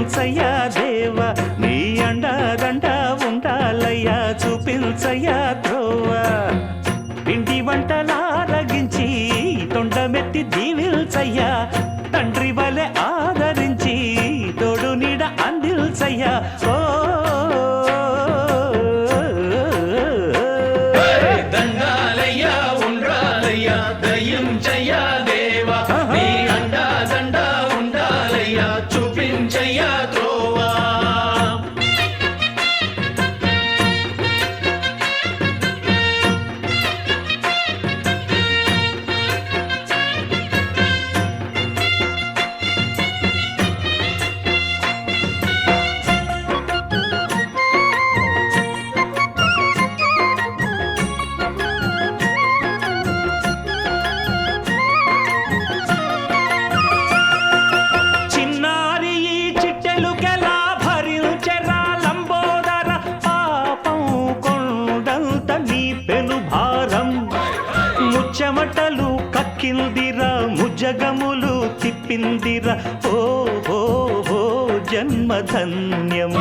దీవించయ్యా దేవ నీ అండదండ ఉండాలయ్యా చూపించయ్యా త్రోవా పిండి వంటలారగించి తొండమెత్తి దీవించయ్యా తండ్రి వలె ఆదరించి తోడు నీడ అందిల్చయ్యా ఓ దండాలయ్యా ఉండాలయ్యా దయించయ్యా దేవా నీ అండదండ ఉండాలయ్యా చూపించయ్యా త్రోవా చెమటలు కక్కిందిరా ముజగములు తిప్పిందిరా ఓ ఓ ఓ జన్మధన్యం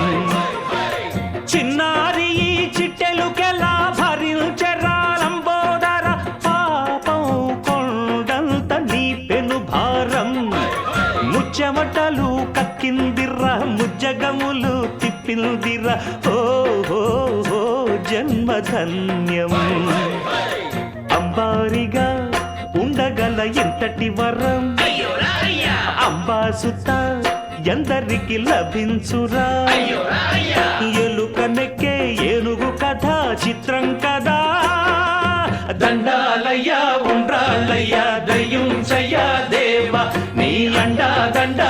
చిన్నారి ఈ చిట్టెలుకెలా భరించెరా లంబోదర పాపం కొండంత నీ పెను భారం ముచ్చెమటలు కక్కిందిరా ముజగములు తిప్పిందిరా ఓ ఓ ఓ జన్మధన్యం అంబారిగా ఉండగల ఎంతటి వరం అంబాసుత ఎందరికి లభించురా ఎలుక నెక్కే ఏనుగు కథ చిత్రం కదా దండాలయ్యా ఉండ్రాలయ్యా దయించయ్యా దేవ నీ అండా దండా